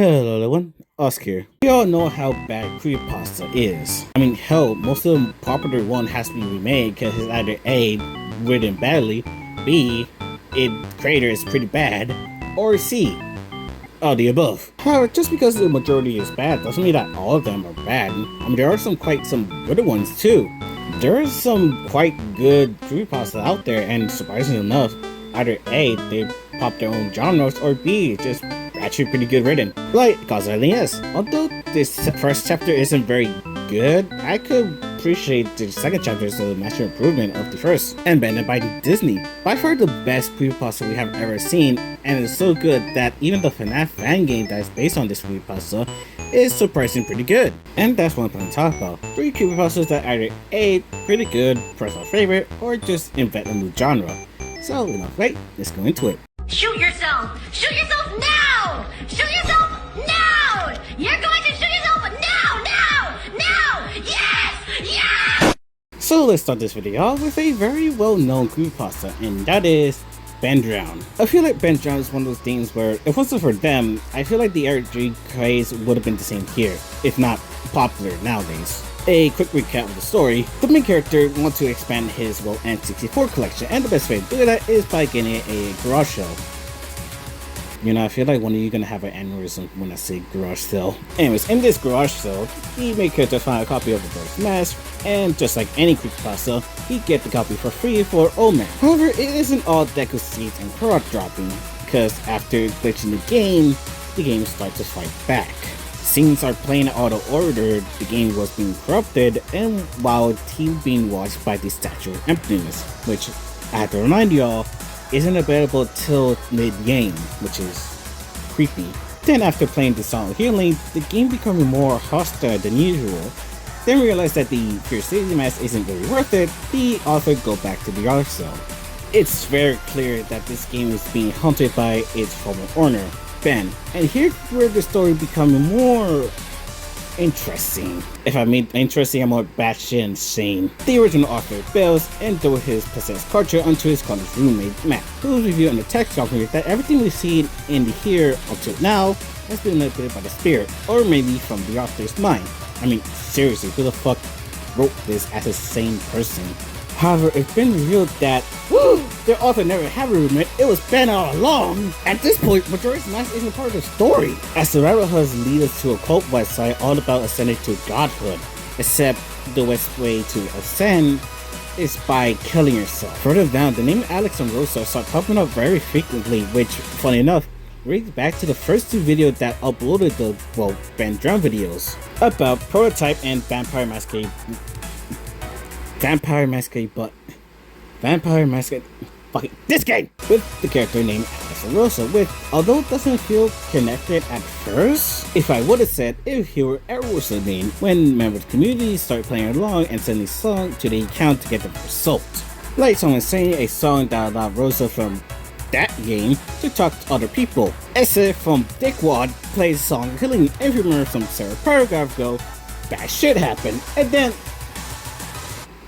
Hello everyone, Oscar here. We all know how bad Creepypasta is. I mean, hell, most of the popular one has to be remade because it's either A, written badly, B, its creator is pretty bad, or C, all the above. However, just because the majority is bad doesn't mean that all of them are bad. I mean, there are some good ones too. There is some quite good Creepypasta out there, and surprisingly enough, either A, they pop their own genres, or B, just actually pretty good written. Like Yes. Although this first chapter isn't very good, I could appreciate the second chapter as a master improvement of the first. And banned by Disney. By far the best creepypasta we have ever seen, and it's so good that even the FNAF fan game that is based on this creepypasta is surprisingly pretty good. And that's what I'm going to talk about. 3 creepypastas that either A, pretty good, personal favorite, or just invent a new genre. So, enough wait, let's go into it. Shoot yourself! Shoot yourself now! Shoot yourself now! You're going to shoot yourself now! Now! Now! Yes! Yes! So let's start this video off with a very well-known creepypasta, and that is Ben Drown. I feel like Ben Drown is one of those things where, if it wasn't for them, I feel like the RPG craze would have been the same here, if not popular nowadays. A quick recap of the story. The main character wants to expand his N64 collection, and the best way to do that is by getting a garage sale. You know, I feel like one of you gonna have an aneurysm when I say garage sale. Anyways, in this garage sale, the main character finds a copy of the Bird's Mask, and just like any creepypasta, he gets the copy for free for Old Man. However, it isn't all deck of seeds and product dropping, because after glitching the game starts to fight back. Scenes are playing auto order, the game was being corrupted, and while team being watched by the Statue of Emptiness, which I have to remind y'all isn't available till mid-game, which is creepy. Then after playing the Song of Healing, the game becoming more hostile than usual. Then realize that the Pure Safety Mask isn't really worth it, the author go back to the art cell. It's very clear that this game is being haunted by its former owner, Ben, and here's where the story becoming more interesting. If I mean interesting, I'm more batshit insane. The original author bails and throws his possessed culture onto his college roommate Matt, who's revealed in the text document that everything we've seen in the here until now has been manipulated by the spirit, or maybe from the author's mind. I mean, seriously, who the fuck wrote this as the same person? However, it's been revealed that their author never had a roommate, it was Ben all along. At this point, Majora's Mask isn't part of the story, as the rabbit holes lead us to a cult website all about ascending to godhood, except the best way to ascend is by killing yourself. Further down, the name Alex and Rosa start popping up very frequently, which, funny enough, brings back to the first 2 videos that uploaded the, Ben Drown videos about Prototype and Vampire Masquerade, fucking this game! With the character named Alex Rosa, with, although it doesn't feel connected at first, if I would have said if he were Rosa name, when members of the community start playing along and sending songs to the account to get the result. Like someone saying a song that allowed Rosa from that game to talk to other people. Except from Dickwad plays a song killing, and if you remember some Sarah paragraph ago, bad shit happened, and then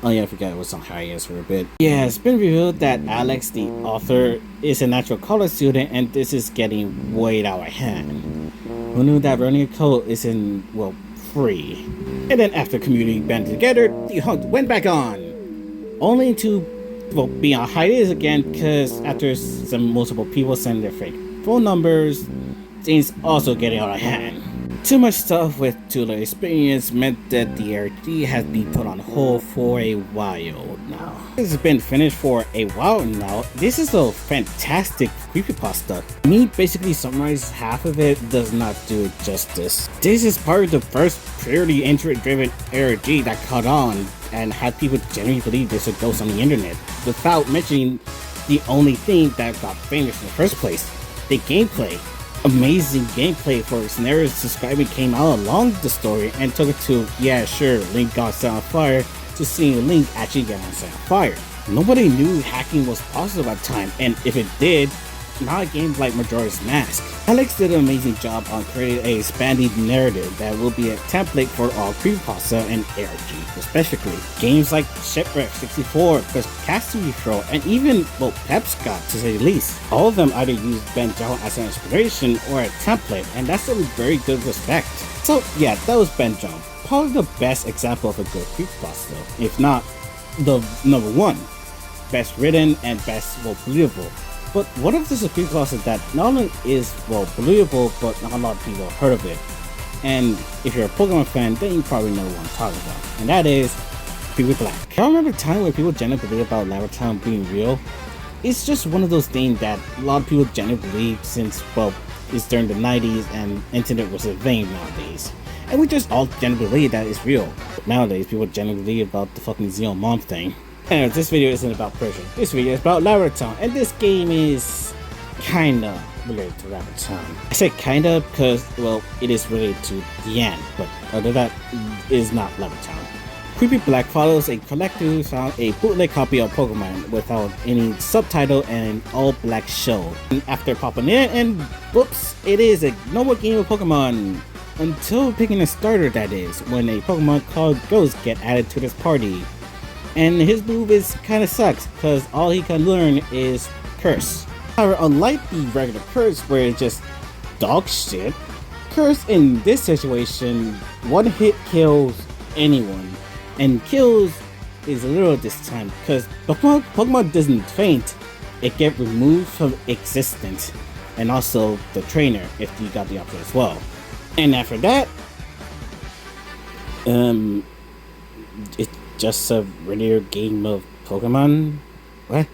oh yeah, I forgot it was on hiatus for a bit. Yeah, it's been revealed that Alex, the author, is a natural college student, and this is getting way out of hand. Who knew that running a cult isn't, free? And then after community banded together, the hunt went back on. Only to, be on hiatus again, because after some multiple people send their fake phone numbers, things also getting out of hand. Too much stuff with too little experience meant that the RPG has been put on hold for a while now. This has been finished for a while now. This is a fantastic creepypasta. Me basically summarize half of it does not do it justice. This is part of the first purely internet-driven RPG that caught on and had people genuinely believe there's a ghost on the internet, without mentioning the only thing that got famous in the first place, the gameplay. Amazing gameplay for scenarios describing came out along the story and took it to, yeah sure, Link got set on fire, to seeing Link actually get on set on fire. Nobody knew hacking was possible at the time, and if it did, not a game like Majora's Mask. Alex did an amazing job on creating a expanded narrative that will be a template for all Creepypasta and ARG, respectively. Games like Shipwreck 64, Castle Pro, and even, well, Pepscott to say the least. All of them either use Ben John as an inspiration or a template, and that's a very good respect. So yeah, that was Ben John. Probably the best example of a good Creepypasta, if not the number one. Best written and best, well, believable. But what if this is a Creepypasta that not only is, well, believable, but not a lot of people have heard of it? And if you're a Pokemon fan, then you probably know what I'm talking about. And that is Creepy Black. I remember a time where people genuinely believe about Lava Town being real. It's just one of those things that a lot of people genuinely believe since, well, it's during the 90s and internet was a thing nowadays. And we just all genuinely believe that it's real. But nowadays, people genuinely believe about the fucking Xeon Mom thing. Anyways, this video isn't about Persian. This video is about Lava Town, and this game is kinda related to Lava Town. I say kinda because, well, it is related to the end, but other than that, it is not Lava Town. Creepy Black follows a collector who found a bootleg copy of Pokemon without any subtitle and an all-black show. And after popping in, and whoops, it is a normal game of Pokemon. Until picking a starter, that is, when a Pokemon called Ghost get added to this party. And his move is kinda sucks, cause all he can learn is Curse. However, unlike the regular Curse where it's just dog shit, Curse in this situation, one hit kills anyone. And kills is a little this time, because Pokemon doesn't faint, it gets removed from existence. And also the trainer, if you got the option as well. And after that, it's just a regular game of Pokemon? What?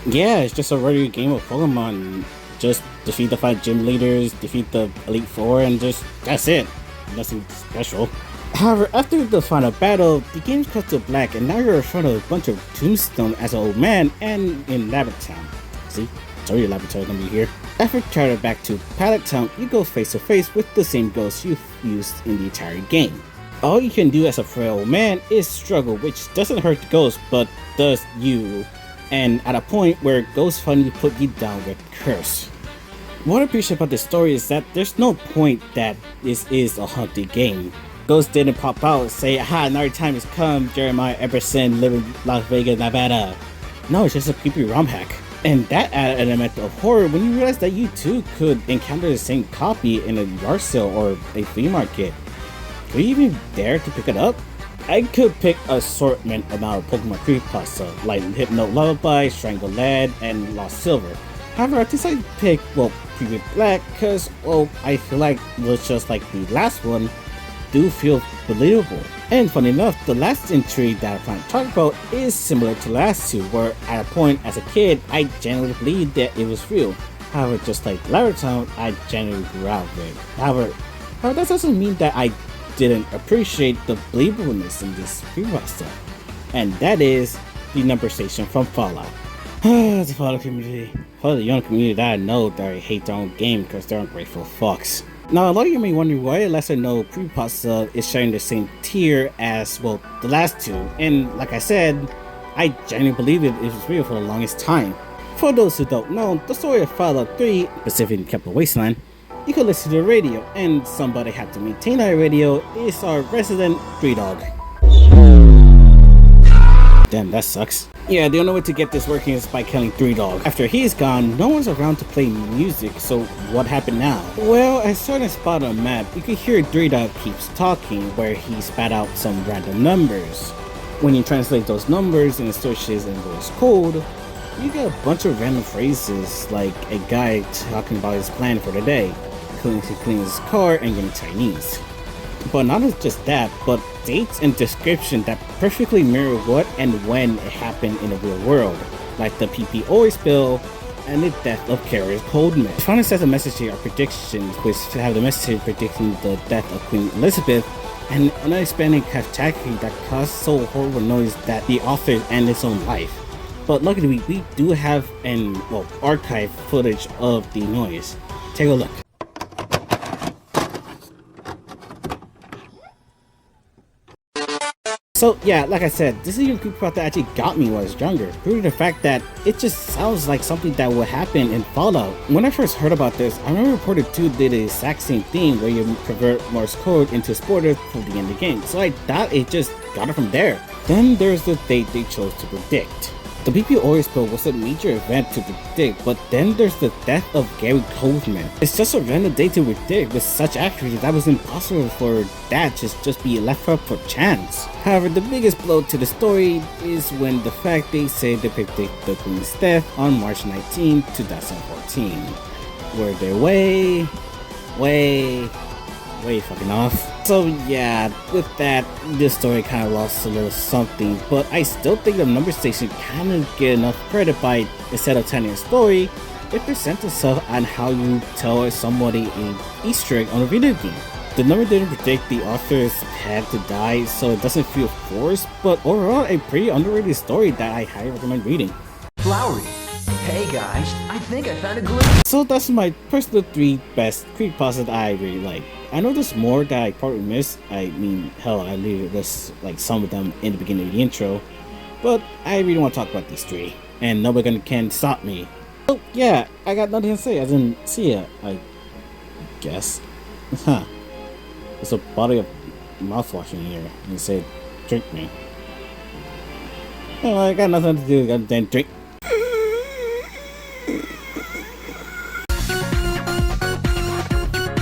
Yeah, it's just a regular game of Pokemon. Just defeat the 5 gym leaders, defeat the Elite Four, and that's it. Nothing special. However, after the final battle, the game cuts to black and now you're in front of a bunch of tombstones as an old man and in Lava Town. See? Told you Lava Town gonna be here. After traveling back to Pallet Town, you go face to face with the same ghost you've used in the entire game. All you can do as a frail old man is struggle, which doesn't hurt the ghost, but does you. And at a point where ghosts finally put you down with Curse. What I appreciate about this story is that there's no point that this is a haunted game. Ghost didn't pop out and say, "Aha, now your time has come, Jeremiah Eberson, living in Las Vegas, Nevada." No, it's just a creepy ROM hack. And that added an element of horror when you realize that you too could encounter the same copy in a yard sale or a flea market. Could you even dare to pick it up? I could pick an assortment amount of Pokemon Creepypasta, like Hypno Lullaby, Strangle Lad, and Lost Silver. However, I decided to pick, well, Creepy Black, because, well, I feel like it was just like the last one, do feel believable. And funny enough, the last entry that I plan to talk about is similar to the last two, where at a point as a kid, I genuinely believed that it was real. However, just like Lava Town, I genuinely grew out of it. However, that doesn't mean that I didn't appreciate the believableness in this Creepypasta. And that is the number station from Fallout. The Fallout community. For the young community that I know that I hate their own game because they're ungrateful fucks. Now, a lot of you may wonder why a lesser known Creepypasta is sharing the same tier as, well, the last two. And like I said, I genuinely believe it was real for the longest time. For those who don't know, the story of Fallout 3, specifically Kept the Wasteland, you could listen to the radio, and somebody had to maintain that radio is our resident Tree Dog. Damn, that sucks. Yeah, the only way to get this working is by killing Tree Dog. After he's gone, no one's around to play music, so what happened now? Well, at a certain spot on the map, you can hear Tree Dog keeps talking, where he spat out some random numbers. When you translate those numbers and searches in English code, you get a bunch of random phrases, like a guy talking about his plan for the day, cleaning his car and getting Chinese. But not just that, but dates and description that perfectly mirror what and when it happened in the real world, like the PP oil spill and the death of Carrier's Coldman. The final set of messages here are predictions, which have the message predicting the death of Queen Elizabeth and an unexpanding catastrophe that caused so horrible noise that the author ended his own life. But luckily we do have an archive footage of the noise. Take a look. So yeah, like I said, this is even creepypasta that actually got me when I was younger, proving the fact that it just sounds like something that would happen in Fallout. When I first heard about this, I remember Reporter 2 did the exact same thing where you convert Morse code into spoilers for the end of the game, so I thought it just got it from there. Then there's the date they chose to predict. The BP oil spill was a major event to predict, but then there's the death of Gary Coleman. It's just a random date to predict with such accuracy that was impossible for that to just be left up for chance. However, the biggest blow to the story is when the fact they say they predict the Queen's death on March 19, 2014. Where they're way fucking off. So yeah, with that, this story kind of lost a little something, but I still think the number station kind of get enough credit by, instead of telling a story, it presents itself on how you tell somebody an Easter egg on a video game. The number didn't predict the authors had to die, so it doesn't feel forced, but overall a pretty underrated story that I highly recommend reading. Flowery. Hey guys, I think I found a glue. So that's my personal 3 best creepypastas that I really like. I know there's more that I probably missed. I mean, hell, I leave this like some of them in the beginning of the intro, but I really want to talk about these 3, and nobody can stop me. So yeah, I got nothing to say. I didn't see it, I guess. Huh. There's a bottle of mouthwash in here, and it said, "Drink me." Oh, I got nothing to do. Then drink.